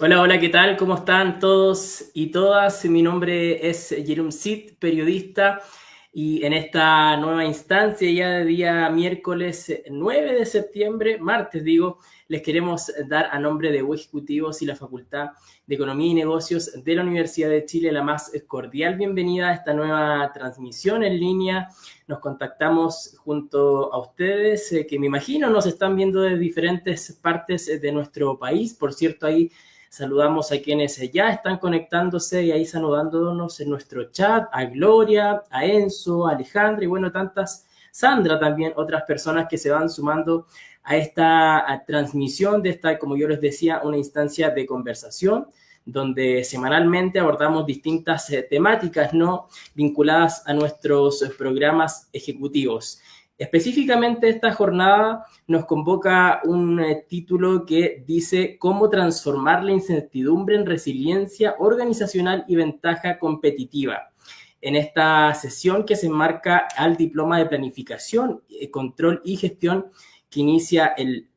Hola, hola, ¿qué tal? ¿Cómo están todos y todas? Mi nombre es Jeroen Cid, periodista, y en esta nueva instancia, ya de día miércoles 9 de septiembre, martes digo, les queremos dar a nombre de U Ejecutivos y la Facultad de Economía y Negocios de la Universidad de Chile la más cordial bienvenida a esta nueva transmisión en línea. Nos contactamos junto a ustedes, que me imagino nos están viendo de diferentes partes de nuestro país. Por cierto, ahí saludamos a quienes ya están conectándose y ahí saludándonos en nuestro chat, a Gloria, a Enzo, a Alejandra y bueno, tantas, Sandra también, otras personas que se van sumando a esta transmisión de esta, como yo les decía, una instancia de conversación donde semanalmente abordamos distintas temáticas no vinculadas a nuestros programas ejecutivos. Específicamente esta jornada nos convoca un título que dice cómo transformar la incertidumbre en resiliencia organizacional y ventaja competitiva. En esta sesión que se enmarca al diploma de planificación, control y gestión que inicia el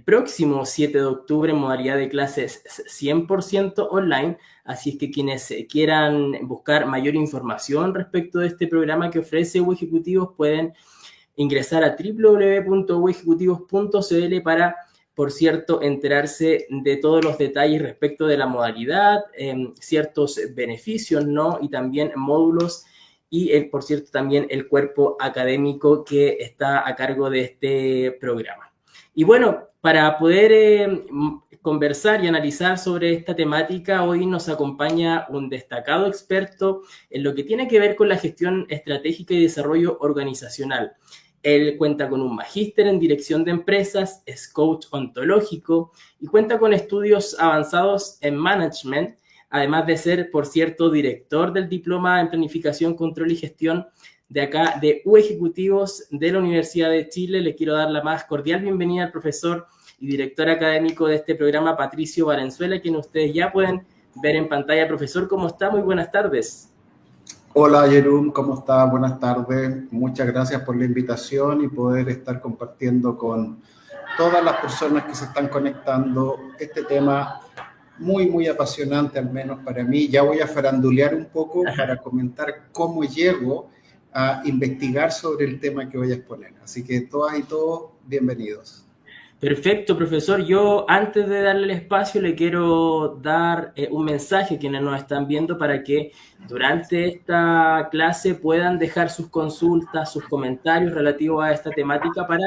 próximo 7 de octubre en modalidad de clases 100% online. Así es que quienes quieran buscar mayor información respecto de este programa que ofrece U Ejecutivos pueden ingresar a www.uejecutivos.cl para, por cierto, enterarse de todos los detalles respecto de la modalidad, ciertos beneficios, ¿no? Y también módulos y, por cierto, también el cuerpo académico que está a cargo de este programa. Y bueno, para poder conversar y analizar sobre esta temática, hoy nos acompaña un destacado experto en lo que tiene que ver con la gestión estratégica y desarrollo organizacional. Él cuenta con un magíster en dirección de empresas, es coach ontológico y cuenta con estudios avanzados en management, además de ser, por cierto, director del diploma en planificación, control y gestión de acá de U Ejecutivos de la Universidad de Chile. Le quiero dar la más cordial bienvenida al profesor y director académico de este programa, Patricio Valenzuela, quien ustedes ya pueden ver en pantalla. Profesor, ¿cómo está? Muy buenas tardes. Hola, Jeroen, ¿cómo estás? Buenas tardes. Muchas gracias por la invitación y poder estar compartiendo con todas las personas que se están conectando este tema muy apasionante, al menos para mí. Ya voy a farandulear un poco para comentar cómo llego a investigar sobre el tema que voy a exponer. Así que todas y todos, bienvenidos. Perfecto, profesor. Yo antes de darle el espacio le quiero dar un mensaje a quienes nos están viendo para que durante esta clase puedan dejar sus consultas, sus comentarios relativos a esta temática para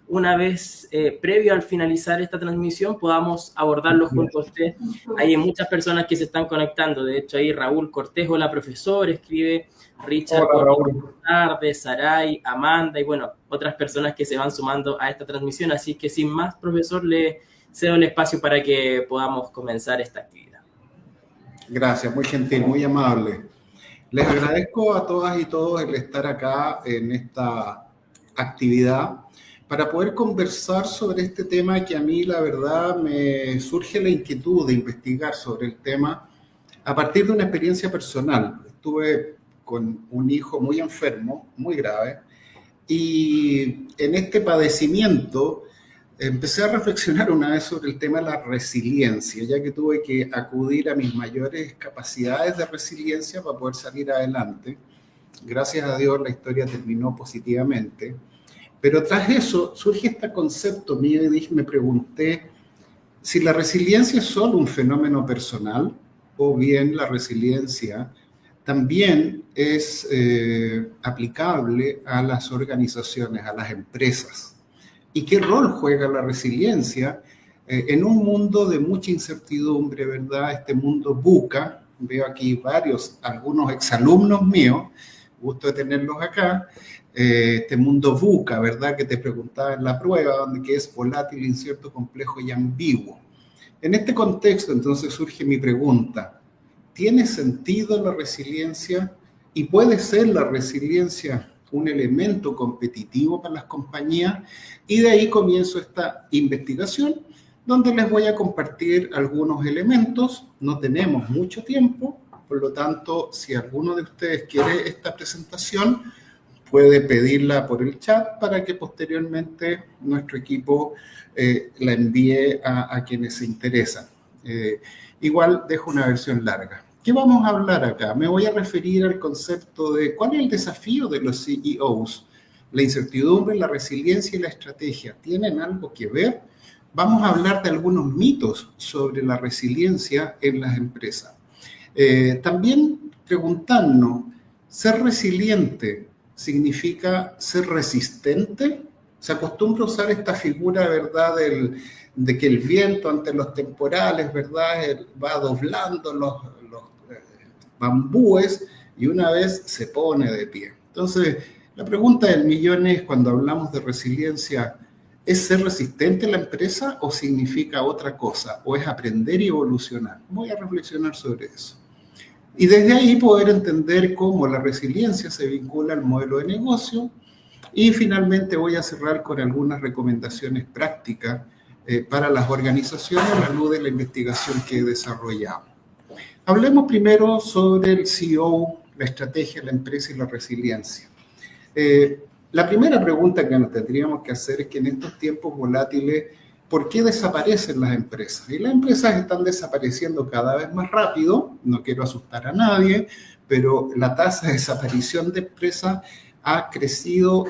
una vez previo al finalizar esta transmisión podamos abordarlo junto a usted. Hay muchas personas que se están conectando. De hecho, ahí Raúl Cortés, hola profesor, escribe Richard, Hola, hola, Raúl. tardes, Saray, Amanda y bueno, otras personas que se van sumando a esta transmisión. Así que sin más, profesor, le cedo el espacio para que podamos comenzar esta actividad. Gracias, muy gentil, muy amable. Les agradezco a todas y todos el estar acá en esta actividad para poder conversar sobre este tema que a mí la verdad me surge la inquietud de investigar sobre el tema a partir de una experiencia personal. Estuve con un hijo muy enfermo, muy grave, y en este padecimiento empecé a reflexionar una vez sobre el tema de la resiliencia, ya que tuve que acudir a mis mayores capacidades de resiliencia para poder salir adelante. Gracias a Dios la historia terminó positivamente, pero tras eso surge este concepto mío y me pregunté si la resiliencia es solo un fenómeno personal o bien la resiliencia también es aplicable a las organizaciones, a las empresas. ¿Y qué rol juega la resiliencia en un mundo de mucha incertidumbre, verdad? Este mundo VUCA, veo aquí algunos exalumnos míos, gusto de tenerlos acá, este mundo VUCA, ¿verdad? Que te preguntaba en la prueba, donde que es volátil, incierto, complejo y ambiguo. En este contexto, entonces, surge mi pregunta. ¿Tiene sentido la resiliencia? ¿Y puede ser la resiliencia un elemento competitivo para las compañías? Y de ahí comienzo esta investigación, donde les voy a compartir algunos elementos. No tenemos mucho tiempo, por lo tanto, si alguno de ustedes quiere esta presentación, puede pedirla por el chat para que posteriormente nuestro equipo la envíe a quienes se interesan. igual dejo una versión larga. ¿Qué vamos a hablar acá? Me voy a referir al concepto de cuál es el desafío de los CEOs. La incertidumbre, la resiliencia y la estrategia, ¿tienen algo que ver? Vamos a hablar de algunos mitos sobre la resiliencia en las empresas. También preguntarnos, ¿ser resiliente significa ser resistente? Se acostumbra a usar esta figura, ¿verdad?, de que el viento ante los temporales, ¿verdad?, va doblando los bambúes y una vez se pone de pie. Entonces, la pregunta del millón es, cuando hablamos de resiliencia, ¿es ser resistente en la empresa o significa otra cosa? ¿O es aprender y evolucionar? Voy a reflexionar sobre eso. Y desde ahí poder entender cómo la resiliencia se vincula al modelo de negocio. Y finalmente voy a cerrar con algunas recomendaciones prácticas para las organizaciones a la luz de la investigación que he desarrollado. Hablemos primero sobre el CEO, la estrategia, la empresa y la resiliencia. La primera pregunta que nos tendríamos que hacer es que en estos tiempos volátiles, ¿por qué desaparecen las empresas? Y las empresas están desapareciendo cada vez más rápido, no quiero asustar a nadie, pero la tasa de desaparición de empresas ha crecido,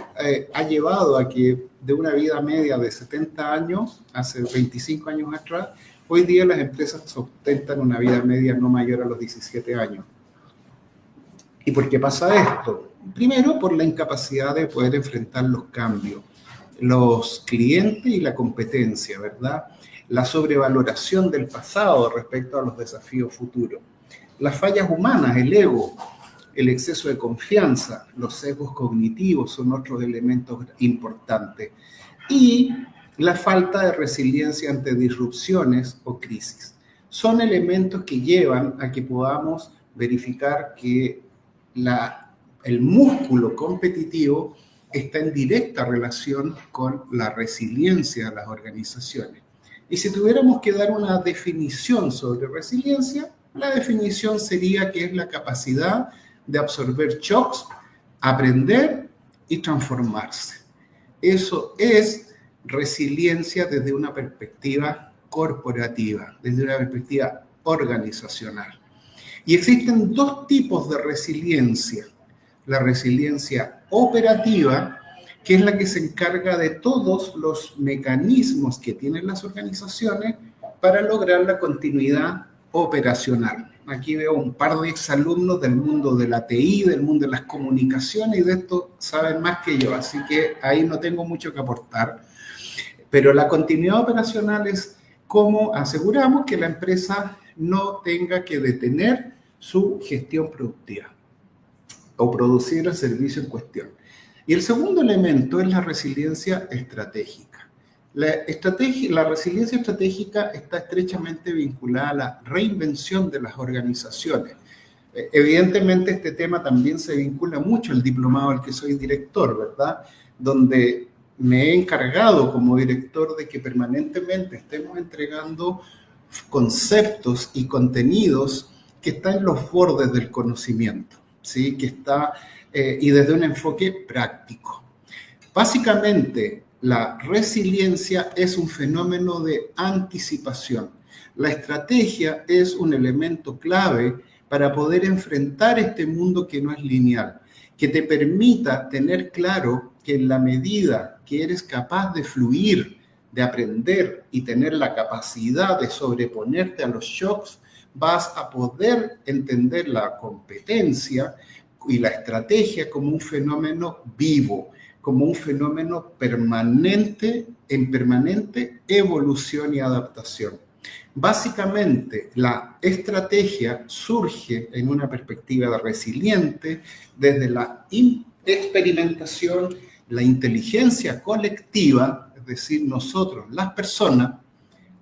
ha llevado a que de una vida media de 70 años, hace 25 años atrás, hoy día las empresas sustentan una vida media no mayor a los 17 años. ¿Y por qué pasa esto? Primero, por la incapacidad de poder enfrentar los cambios, los clientes y la competencia, ¿verdad? La sobrevaloración del pasado respecto a los desafíos futuros. Las fallas humanas, el ego, el exceso de confianza, los sesgos cognitivos son otros elementos importantes. Y la falta de resiliencia ante disrupciones o crisis. Son elementos que llevan a que podamos verificar que el músculo competitivo está en directa relación con la resiliencia de las organizaciones. Y si tuviéramos que dar una definición sobre resiliencia, la definición sería que es la capacidad de absorber shocks, aprender y transformarse. Eso es resiliencia desde una perspectiva corporativa, desde una perspectiva organizacional. Y existen dos tipos de resiliencia. La resiliencia operativa, que es la que se encarga de todos los mecanismos que tienen las organizaciones para lograr la continuidad operacional. Aquí veo un par de exalumnos del mundo de la TI, del mundo de las comunicaciones, y de esto saben más que yo, así que ahí no tengo mucho que aportar. Pero la continuidad operacional es cómo aseguramos que la empresa no tenga que detener su gestión productiva o producir el servicio en cuestión. Y el segundo elemento es la resiliencia estratégica. La resiliencia estratégica está estrechamente vinculada a la reinvención de las organizaciones. Evidentemente, este tema también se vincula mucho al diplomado al que soy director, ¿verdad? Donde me he encargado como director de que permanentemente estemos entregando conceptos y contenidos que están en los bordes del conocimiento, ¿sí? Y desde un enfoque práctico. Básicamente, la resiliencia es un fenómeno de anticipación. La estrategia es un elemento clave para poder enfrentar este mundo que no es lineal, que te permita tener claro que en la medida que eres capaz de fluir, de aprender y tener la capacidad de sobreponerte a los shocks, vas a poder entender la competencia y la estrategia como un fenómeno vivo, como un fenómeno permanente, en permanente evolución y adaptación. Básicamente, la estrategia surge en una perspectiva resiliente desde la experimentación, la inteligencia colectiva, es decir, nosotros, las personas,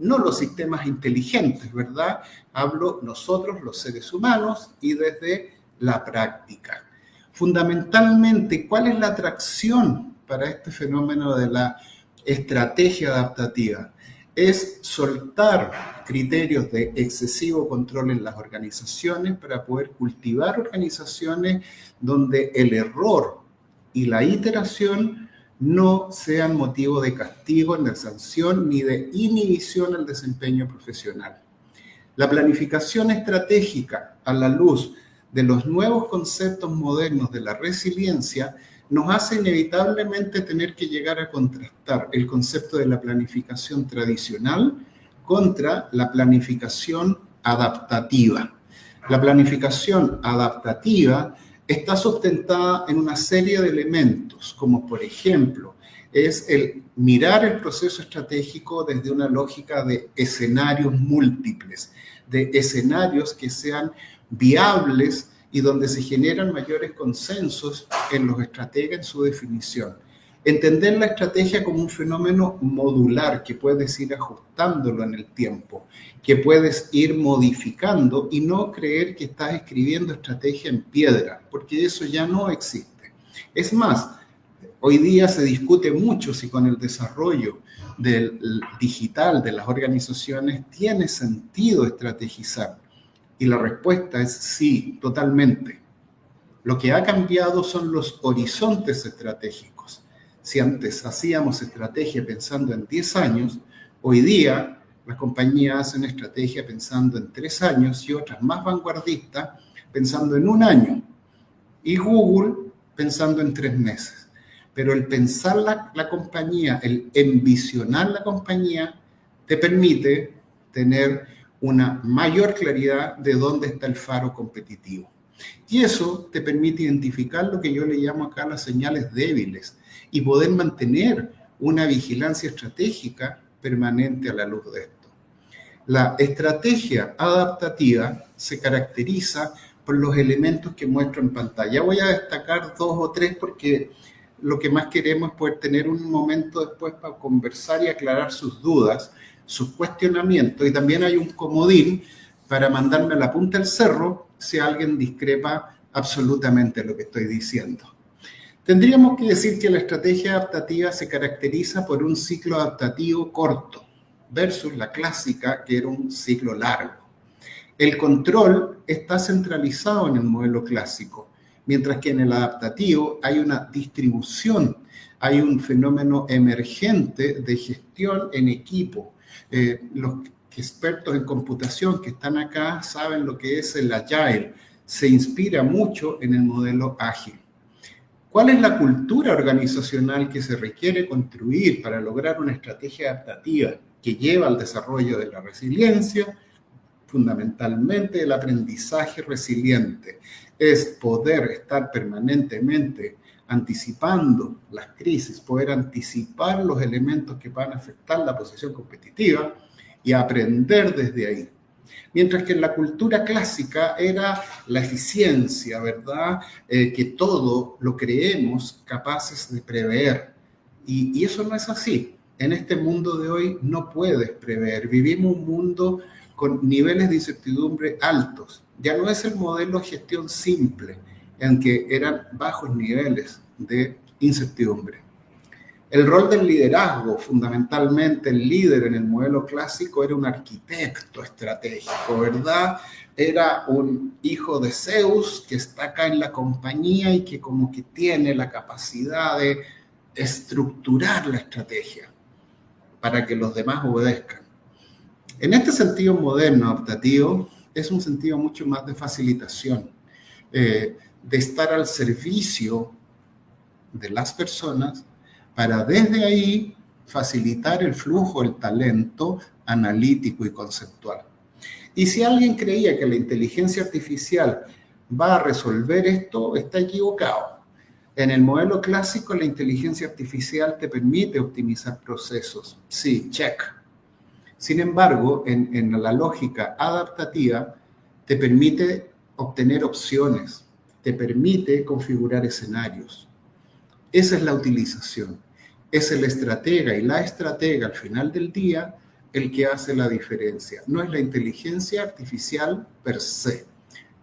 no los sistemas inteligentes, ¿verdad? Hablo nosotros, los seres humanos, y desde la práctica. Fundamentalmente, ¿cuál es la atracción para este fenómeno de la estrategia adaptativa? Es soltar criterios de excesivo control en las organizaciones para poder cultivar organizaciones donde el error y la iteración no sean motivo de castigo, ni de sanción, ni de inhibición al desempeño profesional. La planificación estratégica a la luz de los nuevos conceptos modernos de la resiliencia nos hace inevitablemente tener que llegar a contrastar el concepto de la planificación tradicional contra la planificación adaptativa. La planificación adaptativa está sustentada en una serie de elementos, como por ejemplo, es el mirar el proceso estratégico desde una lógica de escenarios múltiples, de escenarios que sean viables y donde se generan mayores consensos en los estrategas en su definición. Entender la estrategia como un fenómeno modular que puedes ir ajustándolo en el tiempo, que puedes ir modificando y no creer que estás escribiendo estrategia en piedra, porque eso ya no existe. Es más, hoy día se discute mucho si con el desarrollo del digital de las organizaciones tiene sentido estrategizar. Y la respuesta es sí, totalmente. Lo que ha cambiado son los horizontes estratégicos. Si antes hacíamos estrategia pensando en 10 años, hoy día las compañías hacen estrategia pensando en 3 años y otras más vanguardistas pensando en 1 año. Y Google pensando en 3 meses. Pero el pensar la compañía, el envisionar la compañía, te permite tener una mayor claridad de dónde está el faro competitivo. Y eso te permite identificar lo que yo le llamo acá las señales débiles y poder mantener una vigilancia estratégica permanente a la luz de esto. La estrategia adaptativa se caracteriza por los elementos que muestro en pantalla. Voy a destacar 2 o 3 porque lo que más queremos es poder tener un momento después para conversar y aclarar sus dudas, sus cuestionamientos, y también hay un comodín para mandarme a la punta del cerro si alguien discrepa absolutamente lo que estoy diciendo. Tendríamos que decir que la estrategia adaptativa se caracteriza por un ciclo adaptativo corto versus la clásica, que era un ciclo largo. El control está centralizado en el modelo clásico, mientras que en el adaptativo hay una distribución, hay un fenómeno emergente de gestión en equipo. Los expertos en computación que están acá saben lo que es el Agile, se inspira mucho en el modelo ágil. ¿Cuál es la cultura organizacional que se requiere construir para lograr una estrategia adaptativa que lleva al desarrollo de la resiliencia? Fundamentalmente el aprendizaje resiliente. Es poder estar permanentemente anticipando las crisis, poder anticipar los elementos que van a afectar la posición competitiva y aprender desde ahí. Mientras que en la cultura clásica era la eficiencia, ¿verdad? Que todo lo creemos capaces de prever. Y eso no es así. En este mundo de hoy no puedes prever. Vivimos un mundo con niveles de incertidumbre altos. Ya no es el modelo de gestión simple, en que eran bajos niveles de incertidumbre. El rol del liderazgo, fundamentalmente el líder en el modelo clásico era un arquitecto estratégico, ¿verdad? Era un hijo de Zeus que está acá en la compañía y que como que tiene la capacidad de estructurar la estrategia para que los demás obedezcan. En este sentido moderno, adaptativo, es un sentido mucho más de facilitación, de estar al servicio de las personas para desde ahí facilitar el flujo del talento analítico y conceptual. Y si alguien creía que la inteligencia artificial va a resolver esto, está equivocado. En el modelo clásico, la inteligencia artificial te permite optimizar procesos. Sí, check. Sin embargo, en la lógica adaptativa, te permite obtener opciones, te permite configurar escenarios. Esa es la utilización. Es el estratega y la estratega al final del día el que hace la diferencia. No es la inteligencia artificial per se.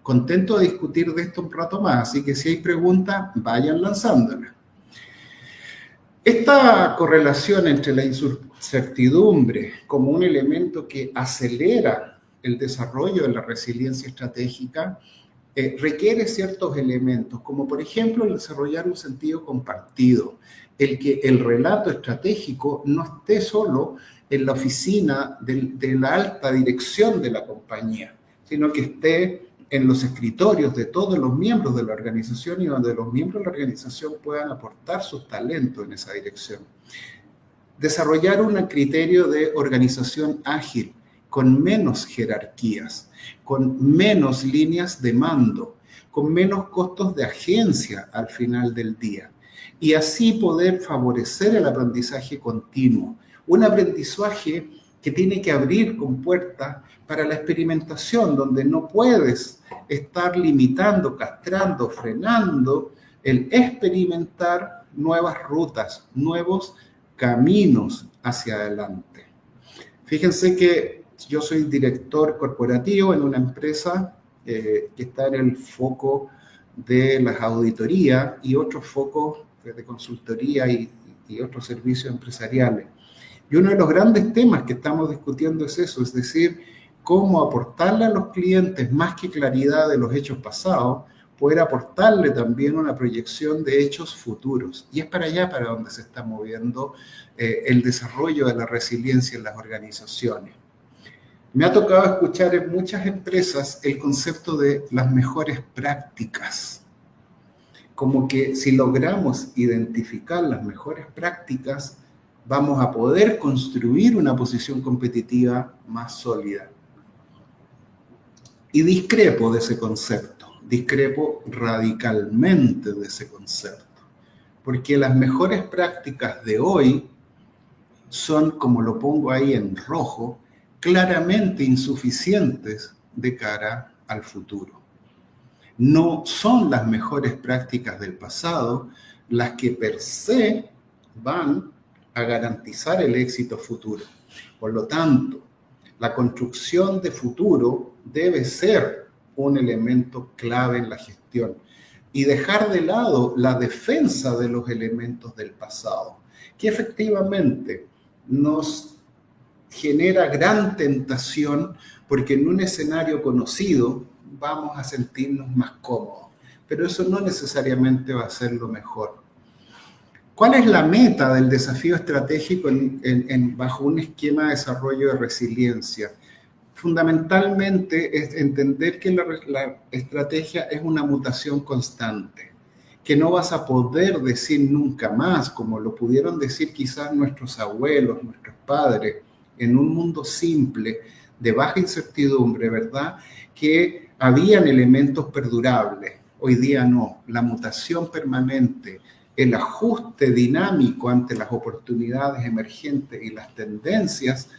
Contento de discutir de esto un rato más, así que si hay preguntas, vayan lanzándolas. Esta correlación entre la incertidumbre como un elemento que acelera el desarrollo de la resiliencia estratégica requiere ciertos elementos, como por ejemplo el desarrollar un sentido compartido, el que el relato estratégico no esté solo en la oficina de la alta dirección de la compañía, sino que esté en los escritorios de todos los miembros de la organización y donde los miembros de la organización puedan aportar sus talentos en esa dirección. Desarrollar un criterio de organización ágil, con menos jerarquías, con menos líneas de mando, con menos costos de agencia al final del día. Y así poder favorecer el aprendizaje continuo. Un aprendizaje que tiene que abrir compuertas para la experimentación, donde no puedes estar limitando, castrando, frenando el experimentar nuevas rutas, nuevos caminos hacia adelante. Fíjense que yo soy director corporativo en una empresa que está en el foco de las auditorías y otros focos de consultoría y otros servicios empresariales. Y uno de los grandes temas que estamos discutiendo es eso, es decir, cómo aportarle a los clientes más que claridad de los hechos pasados, poder aportarle también una proyección de hechos futuros. Y es para allá para donde se está moviendo el desarrollo de la resiliencia en las organizaciones. Me ha tocado escuchar en muchas empresas el concepto de las mejores prácticas. Como que si logramos identificar las mejores prácticas, vamos a poder construir una posición competitiva más sólida. Y discrepo de ese concepto, discrepo radicalmente de ese concepto, porque las mejores prácticas de hoy son, como lo pongo ahí en rojo, claramente insuficientes de cara al futuro. No son las mejores prácticas del pasado las que per se van a garantizar el éxito futuro. Por lo tanto, la construcción de futuro debe ser un elemento clave en la gestión y dejar de lado la defensa de los elementos del pasado, que efectivamente nos genera gran tentación porque en un escenario conocido vamos a sentirnos más cómodos, pero eso no necesariamente va a ser lo mejor. ¿Cuál es la meta del desafío estratégico bajo un esquema de desarrollo de resiliencia? Fundamentalmente es entender que la estrategia es una mutación constante, que no vas a poder decir nunca más, como lo pudieron decir quizás nuestros abuelos, nuestros padres, en un mundo simple, de baja incertidumbre, ¿verdad? Que habían elementos perdurables. Hoy día no. La mutación permanente, el ajuste dinámico ante las oportunidades emergentes y las tendencias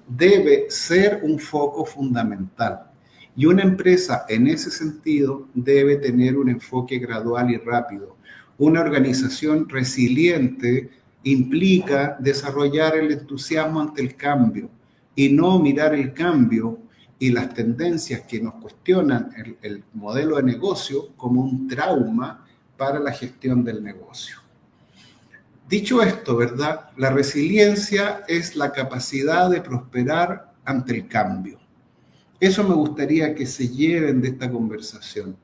debe ser un foco fundamental. Y una empresa en ese sentido debe tener un enfoque gradual y rápido. Una organización resiliente implica desarrollar el entusiasmo ante el cambio y no mirar el cambio y las tendencias que nos cuestionan el modelo de negocio como un trauma para la gestión del negocio. Dicho esto, ¿verdad? La resiliencia es la capacidad de prosperar ante el cambio. Eso me gustaría que se lleven de esta conversación.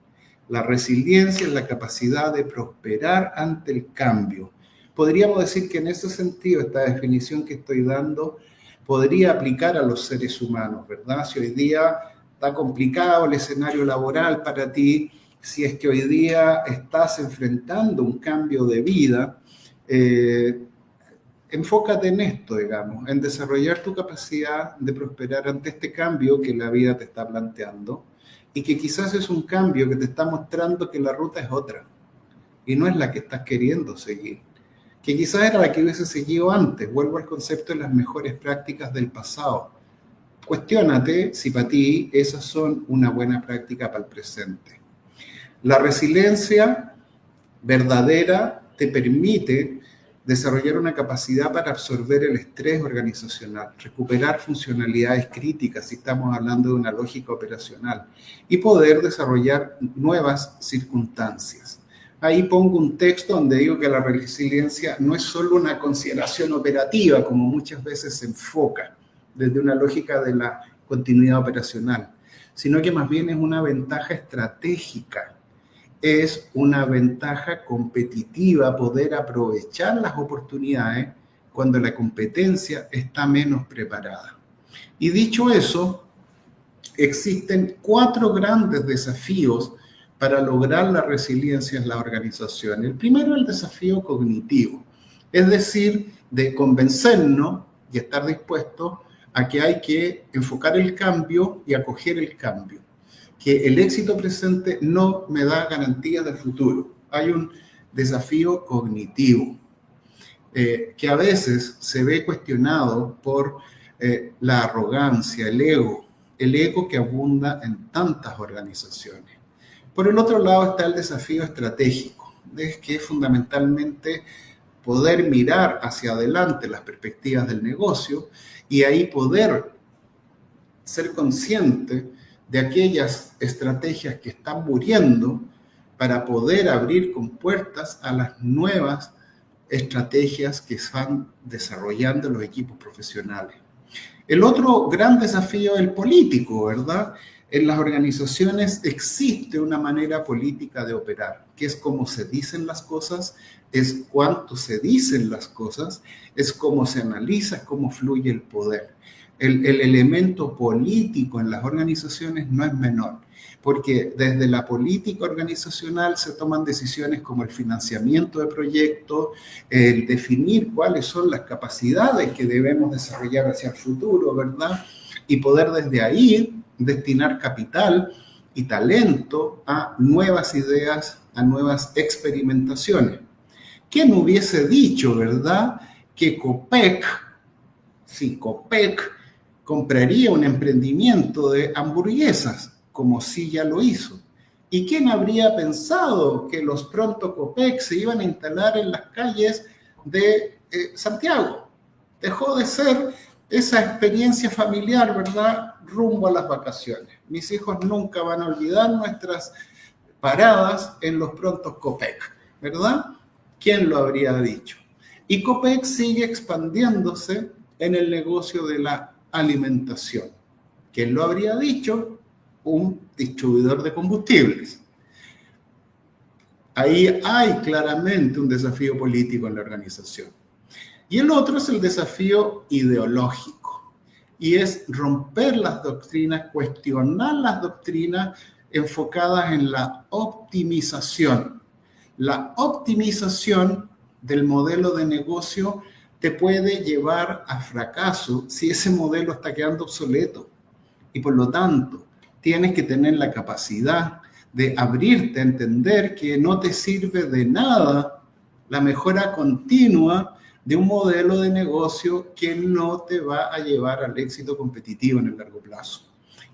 La resiliencia es la capacidad de prosperar ante el cambio. Podríamos decir que en ese sentido, esta definición que estoy dando podría aplicar a los seres humanos, ¿verdad? Si hoy día está complicado el escenario laboral para ti, si es que hoy día estás enfrentando un cambio de vida, enfócate en esto, digamos, en desarrollar tu capacidad de prosperar ante este cambio que la vida te está planteando y que quizás es un cambio que te está mostrando que la ruta es otra y no es la que estás queriendo seguir, que quizás era la que hubiese seguido antes. Vuelvo al concepto de las mejores prácticas del pasado. Cuestiónate si para ti esas son una buena práctica para el presente. La resiliencia verdadera te permite desarrollar una capacidad para absorber el estrés organizacional, recuperar funcionalidades críticas si estamos hablando de una lógica operacional y poder desarrollar nuevas circunstancias. Ahí pongo un texto donde digo que la resiliencia no es solo una consideración operativa, como muchas veces se enfoca desde una lógica de la continuidad operacional, sino que más bien es una ventaja estratégica. Es una ventaja competitiva poder aprovechar las oportunidades cuando la competencia está menos preparada. Y dicho eso, existen 4 grandes desafíos para lograr la resiliencia en la organización. El primero es el desafío cognitivo, es decir, de convencernos y estar dispuestos a que hay que enfocar el cambio y acoger el cambio, que el éxito presente no me da garantías del futuro. Hay un desafío cognitivo que a veces se ve cuestionado por la arrogancia, el ego que abunda en tantas organizaciones. Por el otro lado está el desafío estratégico, que es fundamentalmente poder mirar hacia adelante las perspectivas del negocio y ahí poder ser consciente de aquellas estrategias que están muriendo para poder abrir compuertas a las nuevas estrategias que van desarrollando los equipos profesionales. El otro gran desafío es el político, ¿verdad? En las organizaciones existe una manera política de operar, que es cómo se dicen las cosas, es cuánto se dicen las cosas, es cómo se analiza, es cómo fluye el poder. El elemento político en las organizaciones no es menor, porque desde la política organizacional se toman decisiones como el financiamiento de proyectos, el definir cuáles son las capacidades que debemos desarrollar hacia el futuro, ¿verdad? Y poder desde ahí destinar capital y talento a nuevas ideas, a nuevas experimentaciones. ¿Quién hubiese dicho, verdad, que Copec compraría un emprendimiento de hamburguesas, como sí ya lo hizo? ¿Y quién habría pensado que los pronto Copec se iban a instalar en las calles de Santiago? Dejó de ser esa experiencia familiar, ¿verdad?, rumbo a las vacaciones. Mis hijos nunca van a olvidar nuestras paradas en los prontos Copec, ¿verdad? ¿Quién lo habría dicho? Y Copec sigue expandiéndose en el negocio de la alimentación. ¿Quién lo habría dicho? Un distribuidor de combustibles. Ahí hay claramente un desafío político en la organización. Y el otro es el desafío ideológico, y es romper las doctrinas, cuestionar las doctrinas enfocadas en la optimización. La optimización del modelo de negocio te puede llevar a fracaso si ese modelo está quedando obsoleto. Y por lo tanto, tienes que tener la capacidad de abrirte a entender que no te sirve de nada la mejora continua de un modelo de negocio que no te va a llevar al éxito competitivo en el largo plazo.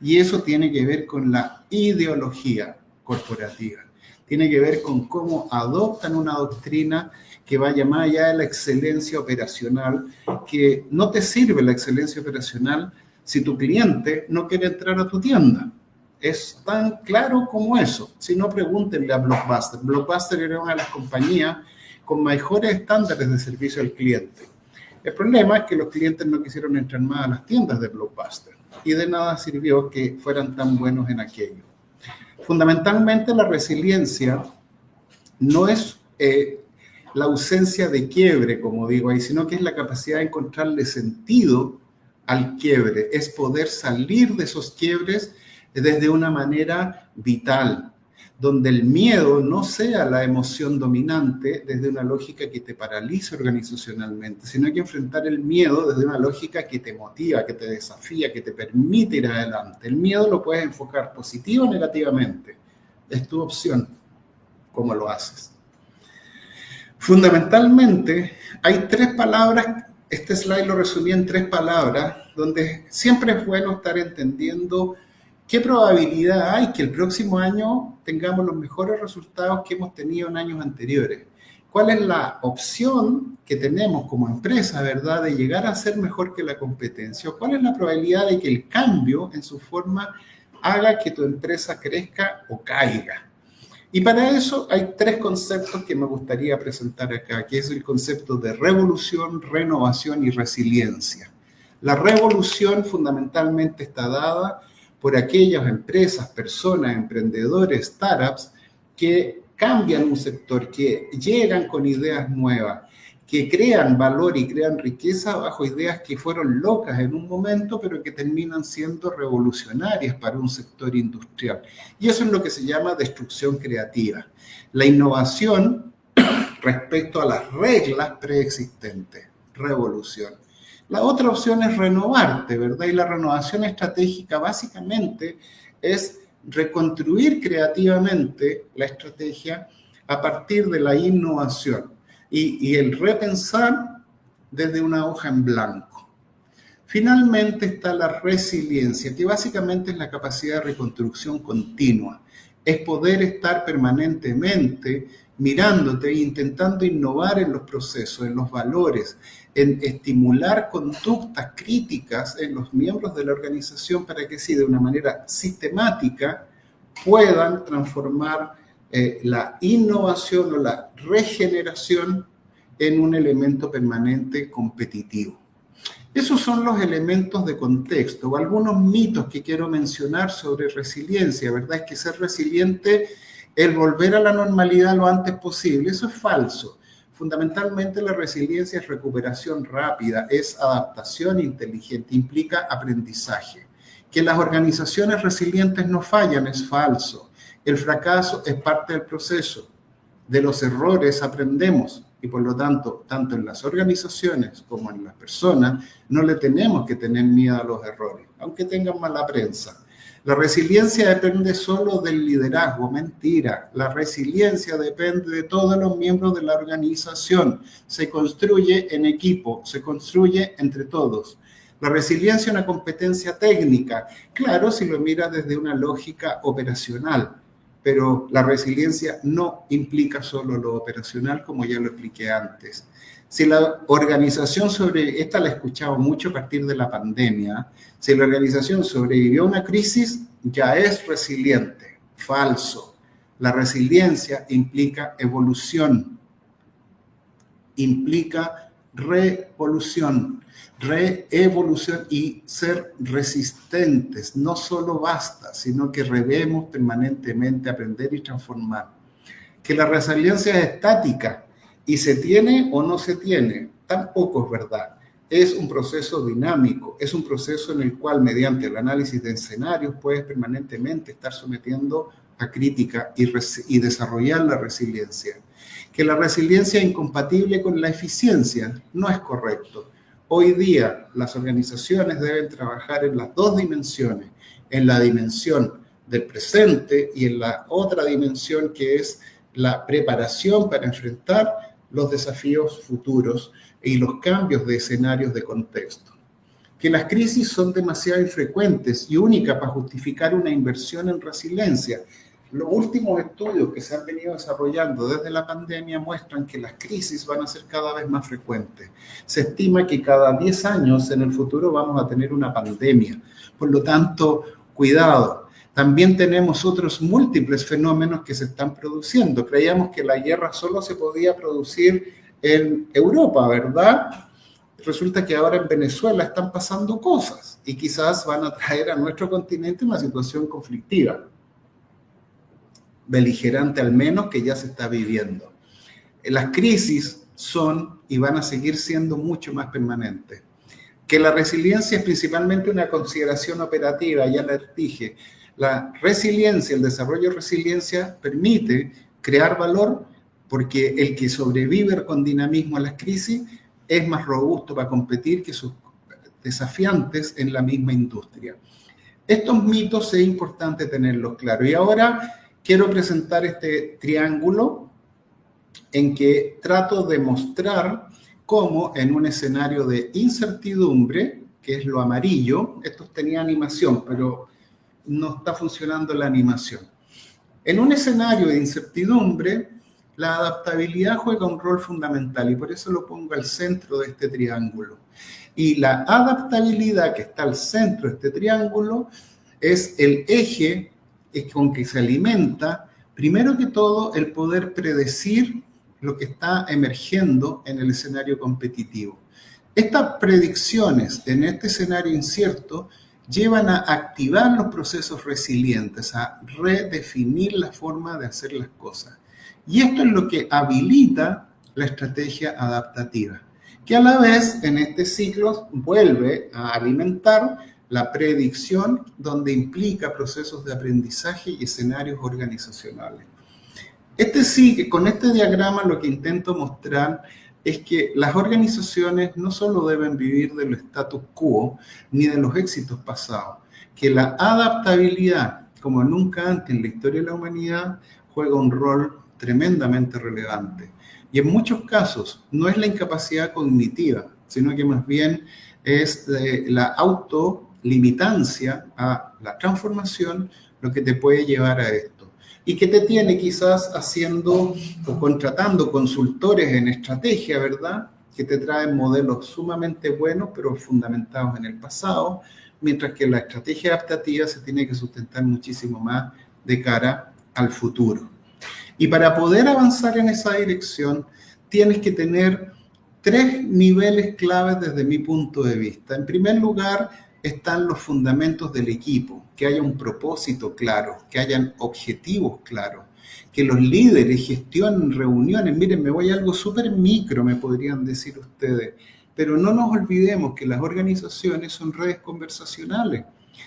Y eso tiene que ver con la ideología corporativa. Tiene que ver con cómo adoptan una doctrina que vaya más allá de la excelencia operacional, que no te sirve la excelencia operacional si tu cliente no quiere entrar a tu tienda. Es tan claro como eso. Si no, pregúntenle a Blockbuster. Blockbuster era una de las compañías con mejores estándares de servicio al cliente. El problema es que los clientes no quisieron entrar más a las tiendas de Blockbuster y de nada sirvió que fueran tan buenos en aquello. Fundamentalmente la resiliencia no es la ausencia de quiebre, como digo ahí, sino que es la capacidad de encontrarle sentido al quiebre, es poder salir de esos quiebres desde una manera vital, donde el miedo no sea la emoción dominante desde una lógica que te paralice organizacionalmente, sino que enfrentar el miedo desde una lógica que te motiva, que te desafía, que te permite ir adelante. El miedo lo puedes enfocar positivo o negativamente. Es tu opción cómo lo haces. Fundamentalmente, hay 3 palabras, este slide lo resumí en 3 palabras, donde siempre es bueno estar entendiendo ¿qué probabilidad hay que el próximo año tengamos los mejores resultados que hemos tenido en años anteriores? ¿Cuál es la opción que tenemos como empresa, verdad, de llegar a ser mejor que la competencia? ¿Cuál es la probabilidad de que el cambio en su forma haga que tu empresa crezca o caiga? Y para eso hay 3 conceptos que me gustaría presentar acá, que es el concepto de revolución, renovación y resiliencia. La revolución fundamentalmente está dada por aquellas empresas, personas, emprendedores, startups que cambian un sector, que llegan con ideas nuevas, que crean valor y crean riqueza bajo ideas que fueron locas en un momento, pero que terminan siendo revolucionarias para un sector industrial. Y eso es lo que se llama destrucción creativa. La innovación respecto a las reglas preexistentes, revolución. La otra opción es renovarte, ¿verdad? Y la renovación estratégica básicamente es reconstruir creativamente la estrategia a partir de la innovación y el repensar desde una hoja en blanco. Finalmente está la resiliencia, que básicamente es la capacidad de reconstrucción continua. Es poder estar permanentemente mirándote e intentando innovar en los procesos, en los valores, en estimular conductas críticas en los miembros de la organización para que sí, de una manera sistemática, puedan transformar la innovación o la regeneración en un elemento permanente competitivo. Esos son los elementos de contexto o algunos mitos que quiero mencionar sobre resiliencia, ¿verdad? Es que ser resiliente es volver a la normalidad lo antes posible. Eso es falso. Fundamentalmente la resiliencia es recuperación rápida, es adaptación inteligente, implica aprendizaje. Que las organizaciones resilientes no fallan es falso. El fracaso es parte del proceso. De los errores aprendemos y por lo tanto, tanto en las organizaciones como en las personas, no le tenemos que tener miedo a los errores, aunque tengan mala prensa. La resiliencia depende solo del liderazgo, mentira. La resiliencia depende de todos los miembros de la organización. Se construye en equipo, se construye entre todos. La resiliencia es una competencia técnica, claro, si lo miras desde una lógica operacional, pero la resiliencia no implica solo lo operacional, como ya lo expliqué antes. Si la organización esta la he escuchado mucho a partir de la pandemia, si la organización sobrevivió a una crisis, ya es resiliente. Falso. La resiliencia implica evolución, implica revolución y ser resistentes. No solo basta, sino que debemos permanentemente aprender y transformar. Que la resiliencia es estática y se tiene o no se tiene, tampoco es verdad. Es un proceso dinámico, es un proceso en el cual mediante el análisis de escenarios puedes permanentemente estar sometiendo a crítica y desarrollar la resiliencia. Que la resiliencia es incompatible con la eficiencia, no es correcto. Hoy día las organizaciones deben trabajar en las dos dimensiones, en la dimensión del presente y en la otra dimensión que es la preparación para enfrentar los desafíos futuros y los cambios de escenarios de contexto. Que las crisis son demasiado infrecuentes y únicas para justificar una inversión en resiliencia. Los últimos estudios que se han venido desarrollando desde la pandemia muestran que las crisis van a ser cada vez más frecuentes. Se estima que cada 10 años en el futuro vamos a tener una pandemia. Por lo tanto, cuidado. También tenemos otros múltiples fenómenos que se están produciendo. Creíamos que la guerra solo se podía producir en Europa, ¿verdad? Resulta que ahora en Venezuela están pasando cosas y quizás van a traer a nuestro continente una situación conflictiva, beligerante al menos, que ya se está viviendo. Las crisis son y van a seguir siendo mucho más permanentes. Que la resiliencia es principalmente una consideración operativa, ya les dije. La resiliencia, el desarrollo de resiliencia permite crear valor porque el que sobrevive con dinamismo a las crisis es más robusto para competir que sus desafiantes en la misma industria. Estos mitos es importante tenerlos claros. Y ahora quiero presentar este triángulo en que trato de mostrar cómo en un escenario de incertidumbre, que es lo amarillo, estos tenía animación, pero no está funcionando la animación. En un escenario de incertidumbre, la adaptabilidad juega un rol fundamental y por eso lo pongo al centro de este triángulo. Y la adaptabilidad que está al centro de este triángulo es el eje con que se alimenta, primero que todo, el poder predecir lo que está emergiendo en el escenario competitivo. Estas predicciones en este escenario incierto llevan a activar los procesos resilientes, a redefinir la forma de hacer las cosas. Y esto es lo que habilita la estrategia adaptativa, que a la vez en este ciclo vuelve a alimentar la predicción, donde implica procesos de aprendizaje y escenarios organizacionales. Con este diagrama lo que intento mostrar es que las organizaciones no solo deben vivir del status quo ni de los éxitos pasados, que la adaptabilidad, como nunca antes en la historia de la humanidad, juega un rol tremendamente relevante. Y en muchos casos no es la incapacidad cognitiva, sino que más bien es la autolimitancia a la transformación lo que te puede llevar a esto. Y que te tiene quizás haciendo o contratando consultores en estrategia, ¿verdad? Que te traen modelos sumamente buenos, pero fundamentados en el pasado, mientras que la estrategia adaptativa se tiene que sustentar muchísimo más de cara al futuro. Y para poder avanzar en esa dirección, tienes que tener 3 niveles claves desde mi punto de vista. En primer lugar, están los fundamentos del equipo, que haya un propósito claro, que hayan objetivos claros, que los líderes gestionen reuniones. Miren, me voy a algo súper micro, me podrían decir ustedes, pero no nos olvidemos que las organizaciones son redes conversacionales.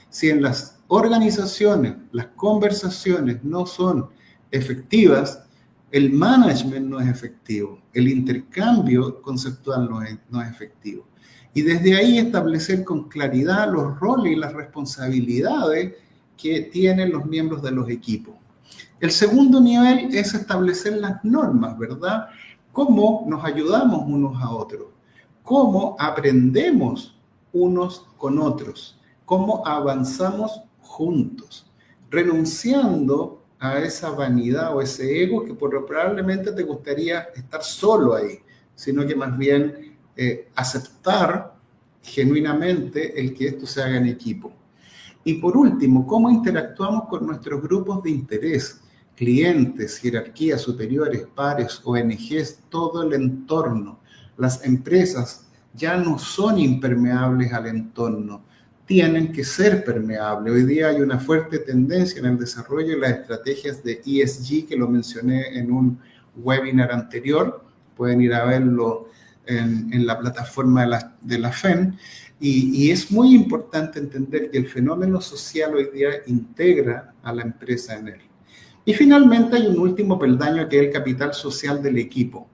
Si en las organizaciones las conversaciones no son efectivas, el management no es efectivo, el intercambio conceptual no es efectivo. Y desde ahí establecer con claridad los roles y las responsabilidades que tienen los miembros de los equipos. El segundo nivel es establecer las normas, ¿verdad? Cómo nos ayudamos unos a otros, cómo aprendemos unos con otros, cómo avanzamos juntos, renunciando a esa vanidad o ese ego que probablemente te gustaría estar solo ahí, sino que más bien aceptar genuinamente el que esto se haga en equipo. Y por último, cómo interactuamos con nuestros grupos de interés, clientes, jerarquías superiores, pares, ONGs, todo el entorno. Las empresas ya no son impermeables al entorno, tienen que ser permeables. Hoy día hay una fuerte tendencia en el desarrollo de las estrategias de ESG, que lo mencioné en un webinar anterior, pueden ir a verlo en la plataforma de la FEN, y es muy importante entender que el fenómeno social hoy día integra a la empresa en él. Y finalmente hay un último peldaño que es el capital social del equipo.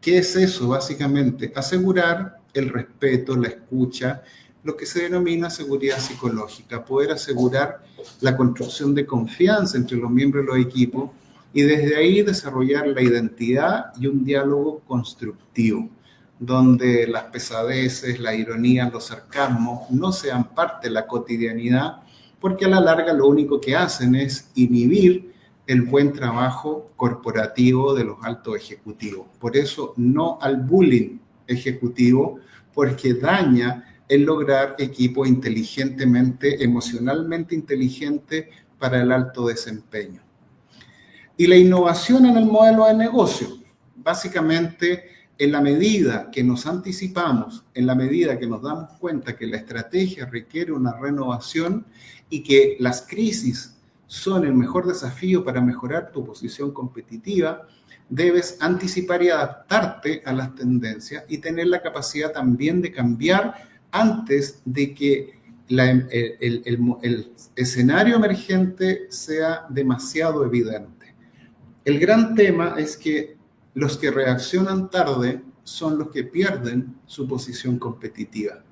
¿Qué es eso? Básicamente, asegurar el respeto, la escucha, lo que se denomina seguridad psicológica, poder asegurar la construcción de confianza entre los miembros de los equipos y desde ahí desarrollar la identidad y un diálogo constructivo, donde las pesadeces, la ironía, los sarcasmos no sean parte de la cotidianidad, porque a la larga lo único que hacen es inhibir el buen trabajo corporativo de los altos ejecutivos. Por eso, no al bullying ejecutivo, porque daña el lograr equipos inteligentemente, emocionalmente inteligentes para el alto desempeño. Y la innovación en el modelo de negocio, básicamente, en la medida que nos anticipamos, en la medida que nos damos cuenta que la estrategia requiere una renovación y que las crisis son el mejor desafío para mejorar tu posición competitiva, debes anticipar y adaptarte a las tendencias y tener la capacidad también de cambiar antes de que el escenario emergente sea demasiado evidente. El gran tema es que los que reaccionan tarde son los que pierden su posición competitiva.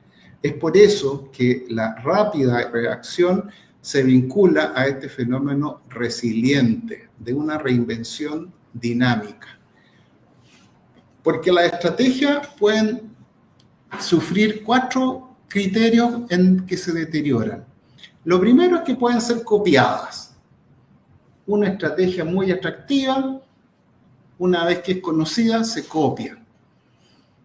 Es por eso que la rápida reacción se vincula a este fenómeno resiliente de una reinvención dinámica. Porque las estrategias pueden sufrir 4 criterios en que se deterioran. Lo primero es que pueden ser copiadas. Una estrategia muy atractiva, una vez que es conocida, se copia.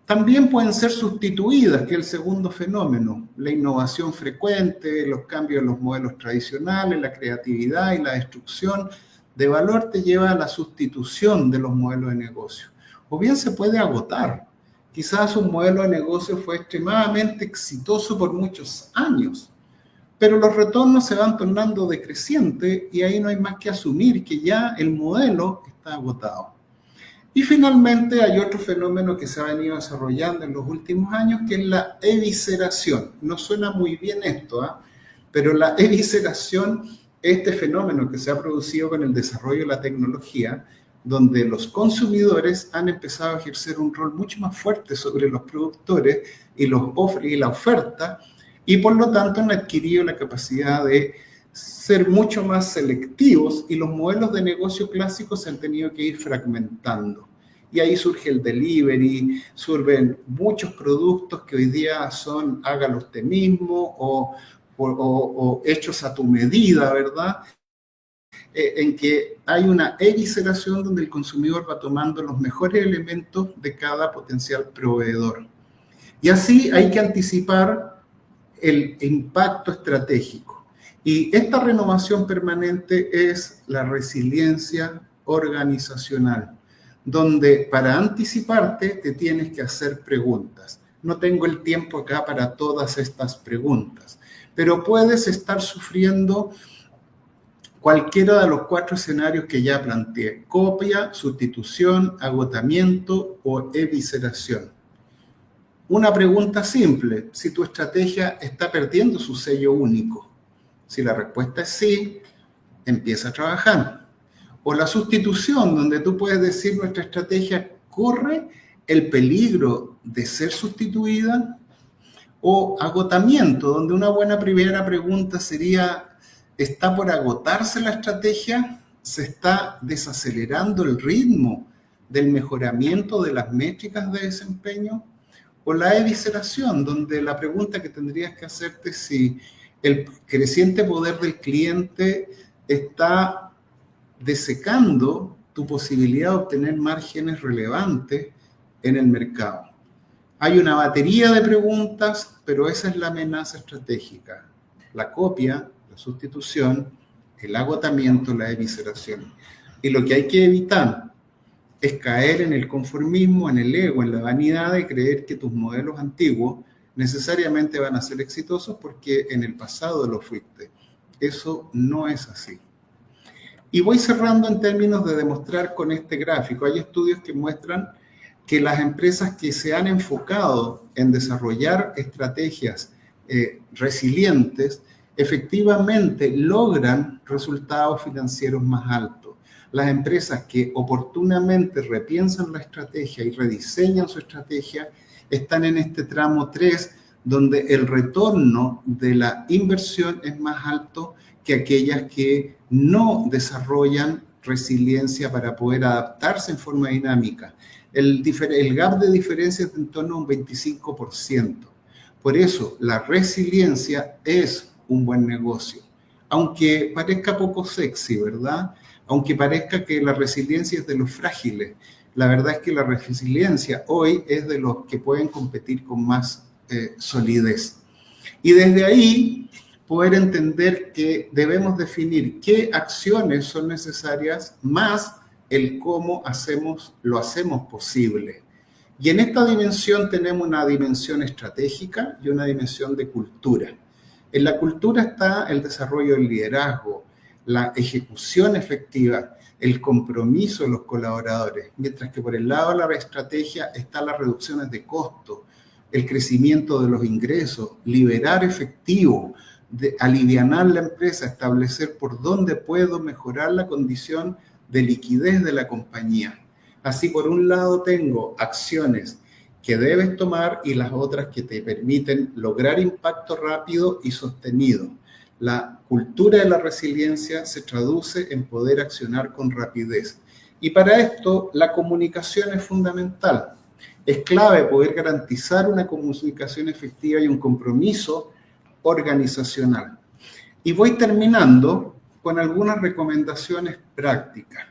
También pueden ser sustituidas, que es el segundo fenómeno, la innovación frecuente, los cambios en los modelos tradicionales, la creatividad y la destrucción de valor te lleva a la sustitución de los modelos de negocio. O bien se puede agotar. Quizás un modelo de negocio fue extremadamente exitoso por muchos años, pero los retornos se van tornando decrecientes y ahí no hay más que asumir que ya el modelo está agotado. Y finalmente hay otro fenómeno que se ha venido desarrollando en los últimos años, que es la evisceración. No suena muy bien esto, pero la evisceración, este fenómeno que se ha producido con el desarrollo de la tecnología, donde los consumidores han empezado a ejercer un rol mucho más fuerte sobre los productores y la oferta, y por lo tanto han adquirido la capacidad de ser mucho más selectivos, y los modelos de negocio clásicos se han tenido que ir fragmentando. Y ahí surge el delivery, surgen muchos productos que hoy día son hágalo usted mismo o hechos a tu medida, ¿verdad? En que hay una evisceración donde el consumidor va tomando los mejores elementos de cada potencial proveedor. Y así hay que anticipar el impacto estratégico. Y esta renovación permanente es la resiliencia organizacional, donde para anticiparte te tienes que hacer preguntas. No tengo el tiempo acá para todas estas preguntas, pero puedes estar sufriendo cualquiera de los 4 escenarios que ya planteé: copia, sustitución, agotamiento o evisceración. Una pregunta simple: si tu estrategia está perdiendo su sello único. Si la respuesta es sí, empieza a trabajar. O la sustitución, donde tú puedes decir: nuestra estrategia corre el peligro de ser sustituida. O agotamiento, donde una buena primera pregunta sería: ¿está por agotarse la estrategia? ¿Se está desacelerando el ritmo del mejoramiento de las métricas de desempeño? O la evisceración, donde la pregunta que tendrías que hacerte es si el creciente poder del cliente está desecando tu posibilidad de obtener márgenes relevantes en el mercado. Hay una batería de preguntas, pero esa es la amenaza estratégica: la copia, la sustitución, el agotamiento, la evisceración. Y lo que hay que evitar es caer en el conformismo, en el ego, en la vanidad de creer que tus modelos antiguos necesariamente van a ser exitosos porque en el pasado lo fuiste. Eso no es así. Y voy cerrando en términos de demostrar con este gráfico. Hay estudios que muestran que las empresas que se han enfocado en desarrollar estrategias resilientes efectivamente logran resultados financieros más altos. Las empresas que oportunamente repiensan la estrategia y rediseñan su estrategia están en este tramo 3, donde el retorno de la inversión es más alto que aquellas que no desarrollan resiliencia para poder adaptarse en forma dinámica. El gap de diferencia es de en torno a un 25%. Por eso, la resiliencia es un buen negocio. Aunque parezca poco sexy, ¿verdad? Aunque parezca que la resiliencia es de los frágiles, la verdad es que la resiliencia hoy es de los que pueden competir con más solidez. Y desde ahí poder entender que debemos definir qué acciones son necesarias más el cómo lo hacemos posible. Y en esta dimensión tenemos una dimensión estratégica y una dimensión de cultura. En la cultura está el desarrollo del liderazgo, la ejecución efectiva, el compromiso de los colaboradores, mientras que por el lado de la estrategia están las reducciones de costos, el crecimiento de los ingresos, liberar efectivo, alivianar la empresa, establecer por dónde puedo mejorar la condición de liquidez de la compañía. Así, por un lado tengo acciones que debes tomar y las otras que te permiten lograr impacto rápido y sostenido. La cultura de la resiliencia se traduce en poder accionar con rapidez. Y para esto, la comunicación es fundamental. Es clave poder garantizar una comunicación efectiva y un compromiso organizacional. Y voy terminando con algunas recomendaciones prácticas.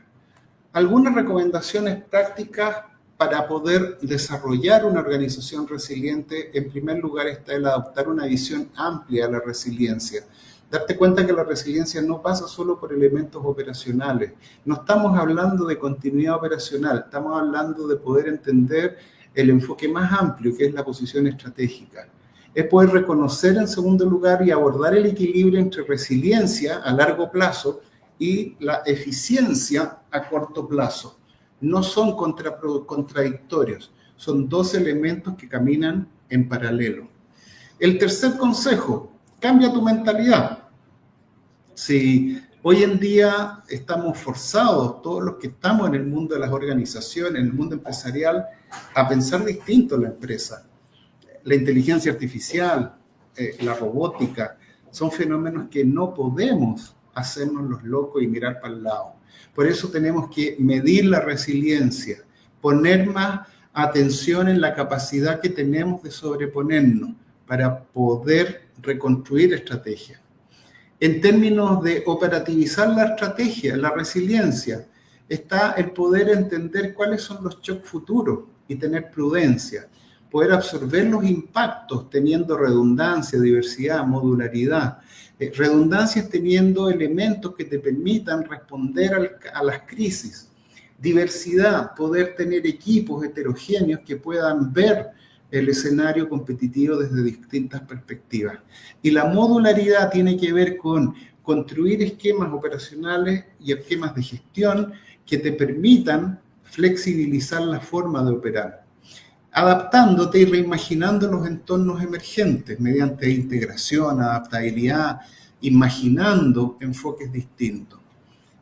Algunas recomendaciones prácticas para poder desarrollar una organización resiliente. En primer lugar está el adoptar una visión amplia de la resiliencia. Darte cuenta que la resiliencia no pasa solo por elementos operacionales. No estamos hablando de continuidad operacional, estamos hablando de poder entender el enfoque más amplio, que es la posición estratégica. Es poder reconocer, en segundo lugar, y abordar el equilibrio entre resiliencia a largo plazo y la eficiencia a corto plazo. no son contradictorios, son dos elementos que caminan en paralelo. El tercer consejo, cambia tu mentalidad. Si hoy en día estamos forzados, todos los que estamos en el mundo de las organizaciones, en el mundo empresarial, a pensar distinto en la empresa. La inteligencia artificial, la robótica, son fenómenos que no podemos hacernos los locos y mirar para el lado. Por eso tenemos que medir la resiliencia, poner más atención en la capacidad que tenemos de sobreponernos para poder reconstruir estrategias. En términos de operativizar la estrategia, la resiliencia, está el poder entender cuáles son los shocks futuros y tener prudencia, poder absorber los impactos teniendo redundancia, diversidad, modularidad. Redundancias teniendo elementos que te permitan responder a las crisis. Diversidad, poder tener equipos heterogéneos que puedan ver el escenario competitivo desde distintas perspectivas. Y la modularidad tiene que ver con construir esquemas operacionales y esquemas de gestión que te permitan flexibilizar la forma de operar, adaptándote y reimaginando los entornos emergentes mediante integración, adaptabilidad, imaginando enfoques distintos.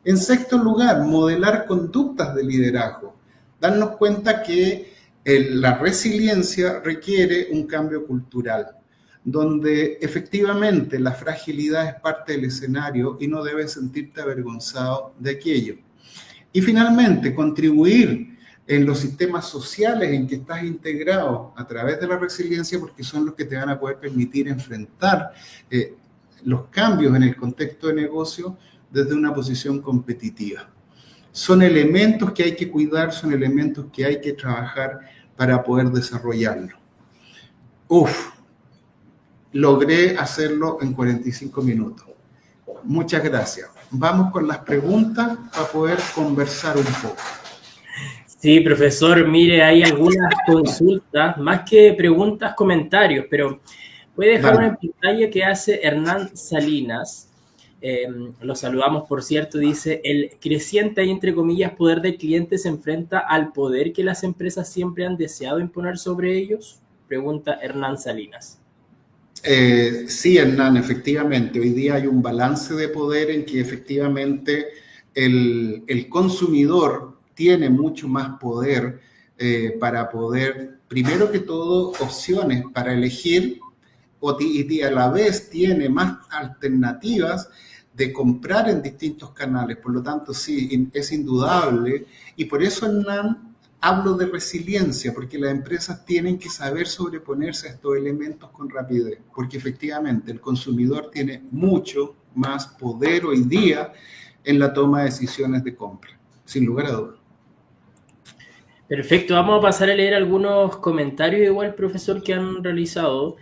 En sexto lugar, modelar conductas de liderazgo. Darnos cuenta que la resiliencia requiere un cambio cultural, donde efectivamente la fragilidad es parte del escenario y no debes sentirte avergonzado de aquello. Y finalmente, contribuir en los sistemas sociales en que estás integrado a través de la resiliencia, porque son los que te van a poder permitir enfrentar los cambios en el contexto de negocio desde una posición competitiva. Son elementos que hay que cuidar, son elementos que hay que trabajar para poder desarrollarlo. Logré hacerlo en 45 minutos. Muchas gracias. Vamos con las preguntas para poder conversar un poco. Sí, profesor, mire, hay algunas consultas, más que preguntas, comentarios, pero puede dejar una pantalla que hace Hernán Salinas. Lo saludamos, por cierto, dice, el creciente, entre comillas, poder del cliente se enfrenta al poder que las empresas siempre han deseado imponer sobre ellos, pregunta Hernán Salinas. Sí, Hernán, efectivamente, hoy día hay un balance de poder en que efectivamente el consumidor tiene mucho más poder para poder, primero que todo, opciones para elegir y a la vez tiene más alternativas de comprar en distintos canales. Por lo tanto, sí, es indudable. Y por eso, Hernán, hablo de resiliencia, porque las empresas tienen que saber sobreponerse a estos elementos con rapidez, porque efectivamente el consumidor tiene mucho más poder hoy día en la toma de decisiones de compra, sin lugar a dudas. Perfecto, vamos a pasar a leer algunos comentarios igual, profesor, que han realizado.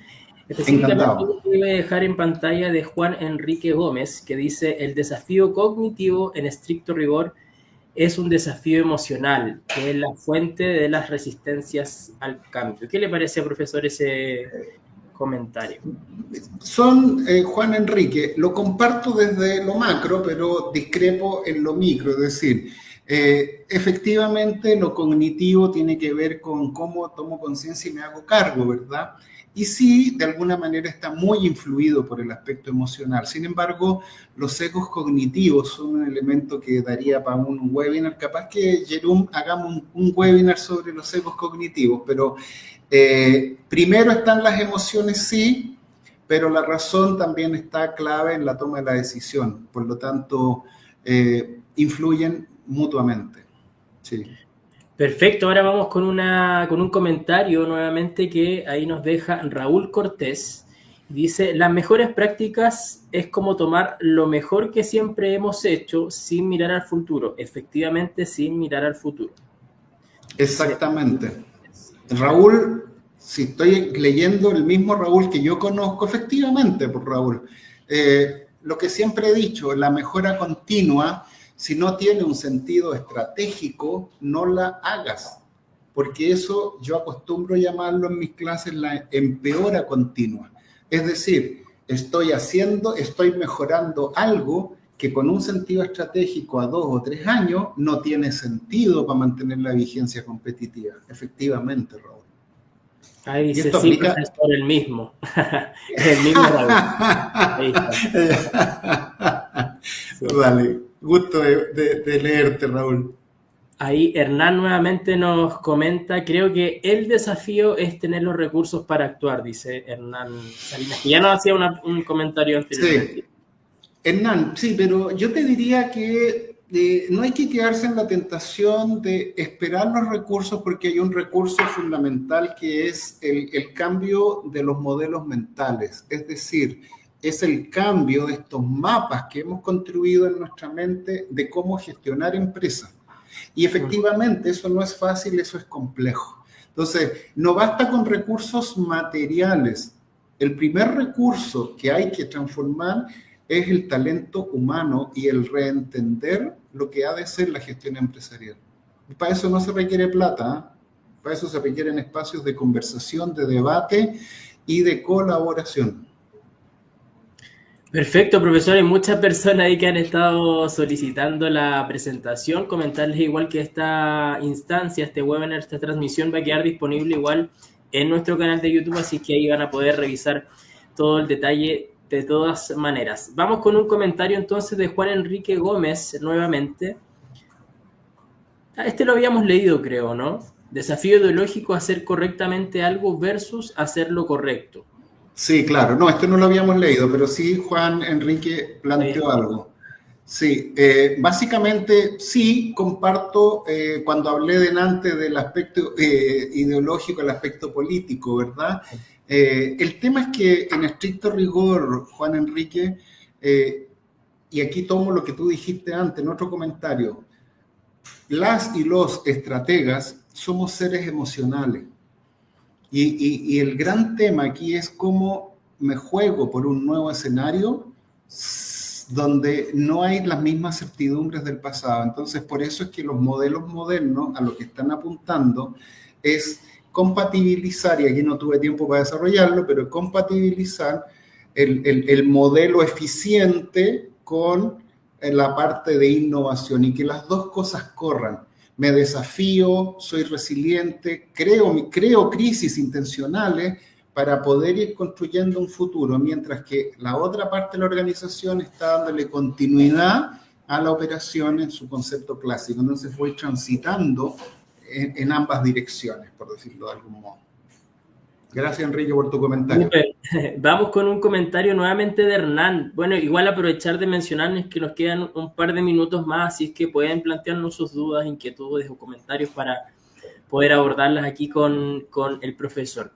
Específicamente voy a dejar en pantalla de Juan Enrique Gómez, que dice, el desafío cognitivo en estricto rigor es un desafío emocional, que es la fuente de las resistencias al cambio. ¿Qué le parece, profesor, ese comentario? Juan Enrique, lo comparto desde lo macro, pero discrepo en lo micro, es decir, efectivamente lo cognitivo tiene que ver con cómo tomo conciencia y me hago cargo, ¿verdad? Y sí, de alguna manera está muy influido por el aspecto emocional. Sin embargo, los sesgos cognitivos son un elemento que daría para un webinar. Capaz que, Jerome, hagamos un webinar sobre los sesgos cognitivos, pero primero están las emociones, sí, pero la razón también está clave en la toma de la decisión. Por lo tanto, influyen mutuamente. Sí. Perfecto, ahora vamos con un comentario nuevamente que ahí nos deja Raúl Cortés. Dice, las mejores prácticas es como tomar lo mejor que siempre hemos hecho sin mirar al futuro. Efectivamente, sin mirar al futuro. Exactamente. Raúl, si estoy leyendo el mismo Raúl que yo conozco, efectivamente, por Raúl. Lo que siempre he dicho, la mejora continua, si no tiene un sentido estratégico, no la hagas, porque eso yo acostumbro llamarlo en mis clases la empeora continua. Es decir, estoy mejorando algo que con un sentido estratégico a 2 o 3 años no tiene sentido para mantener la vigencia competitiva. Efectivamente, Raúl. Ahí Y dice, esto sí, aplica... profesor, el mismo. Es el mismo Raúl. Ahí está. Sí. Vale, gusto de leerte, Raúl. Ahí Hernán nuevamente nos comenta, creo que el desafío es tener los recursos para actuar, dice Hernán Salinas, que ya nos hacía un comentario anteriormente. Sí, Hernán, sí, pero yo te diría que no hay que quedarse en la tentación de esperar los recursos porque hay un recurso fundamental que es el cambio de los modelos mentales, es decir, es el cambio de estos mapas que hemos construido en nuestra mente de cómo gestionar empresas. Y efectivamente eso no es fácil, eso es complejo. Entonces, no basta con recursos materiales. El primer recurso que hay que transformar es el talento humano y el reentender lo que ha de ser la gestión empresarial. Y para eso no se requiere plata, ¿eh? Para eso se requieren espacios de conversación, de debate y de colaboración. Perfecto, profesor. Hay muchas personas ahí que han estado solicitando la presentación. Comentarles igual que esta instancia, este webinar, esta transmisión va a quedar disponible igual en nuestro canal de YouTube, así que ahí van a poder revisar todo el detalle de todas maneras. Vamos con un comentario entonces de Juan Enrique Gómez nuevamente. Este lo habíamos leído, creo, ¿no? Desafío ideológico, hacer correctamente algo versus hacerlo correcto. Sí, claro. No, esto no lo habíamos leído, pero sí Juan Enrique planteó algo. Sí, básicamente sí comparto cuando hablé delante del aspecto ideológico, el aspecto político, ¿verdad? El tema es que en estricto rigor, Juan Enrique, y aquí tomo lo que tú dijiste antes en otro comentario, las y los estrategas somos seres emocionales. Y el gran tema aquí es cómo me juego por un nuevo escenario donde no hay las mismas certidumbres del pasado. Entonces, por eso es que los modelos modernos a lo que están apuntando es compatibilizar, y aquí no tuve tiempo para desarrollarlo, pero compatibilizar el modelo eficiente con la parte de innovación y que las dos cosas corran. Me desafío, soy resiliente, creo crisis intencionales para poder ir construyendo un futuro, mientras que la otra parte de la organización está dándole continuidad a la operación en su concepto clásico. Entonces voy transitando en ambas direcciones, por decirlo de algún modo. Gracias, Enrique, por tu comentario. Vamos con un comentario nuevamente de Hernán. Bueno, igual aprovechar de mencionarles que nos quedan un par de minutos más, así es que pueden plantearnos sus dudas, inquietudes o comentarios para poder abordarlas aquí con el profesor.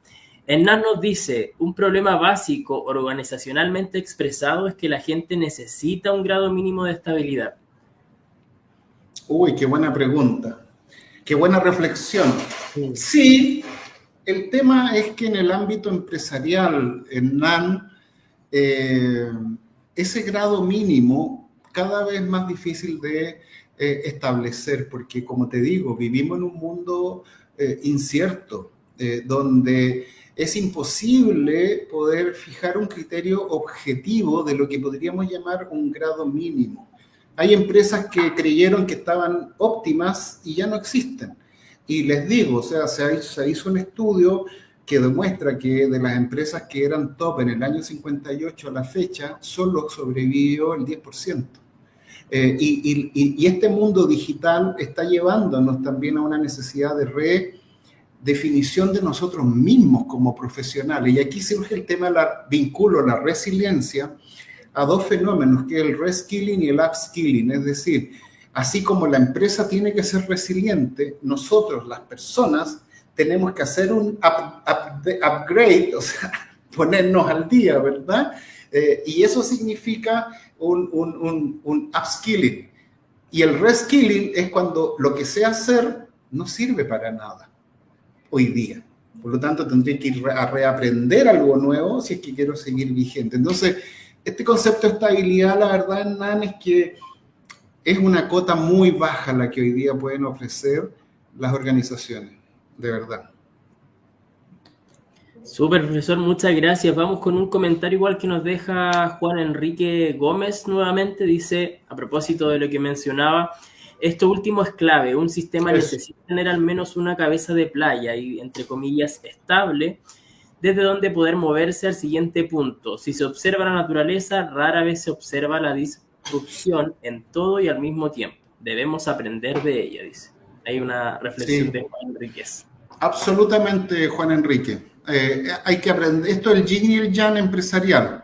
Hernán nos dice, un problema básico organizacionalmente expresado es que la gente necesita un grado mínimo de estabilidad. Uy, qué buena pregunta. Qué buena reflexión. Sí, el tema es que en el ámbito empresarial, Hernán, ese grado mínimo cada vez más difícil de establecer, porque como te digo, vivimos en un mundo incierto, donde es imposible poder fijar un criterio objetivo de lo que podríamos llamar un grado mínimo. Hay empresas que creyeron que estaban óptimas y ya no existen. Y les digo, o sea, se hizo un estudio que demuestra que de las empresas que eran top en el año 58 a la fecha, solo sobrevivió el 10%. Y este mundo digital está llevándonos también a una necesidad de redefinición de nosotros mismos como profesionales. Y aquí surge el tema, vinculo la resiliencia a dos fenómenos, que es el reskilling y el upskilling, es decir, así como la empresa tiene que ser resiliente, nosotros, las personas, tenemos que hacer un upgrade, o sea, ponernos al día, ¿verdad? Y eso significa un upskilling. Y el reskilling es cuando lo que sé hacer no sirve para nada hoy día. Por lo tanto, tendré que ir a reaprender algo nuevo si es que quiero seguir vigente. Entonces, este concepto de estabilidad, la verdad, Hernán, es que es una cota muy baja la que hoy día pueden ofrecer las organizaciones, de verdad. Súper, profesor, muchas gracias. Vamos con un comentario igual que nos deja Juan Enrique Gómez nuevamente. Dice, a propósito de lo que mencionaba, esto último es clave. Un sistema Es, necesita tener al menos una cabeza de playa y, entre comillas, estable, desde donde poder moverse al siguiente punto. Si se observa la naturaleza, rara vez se observa la disrupción en todo y al mismo tiempo. Debemos aprender de ella, dice. Hay una reflexión sí, de Juan Enríquez. absolutamente, Juan Enrique. Hay que aprender, esto es el yin y el yang empresarial.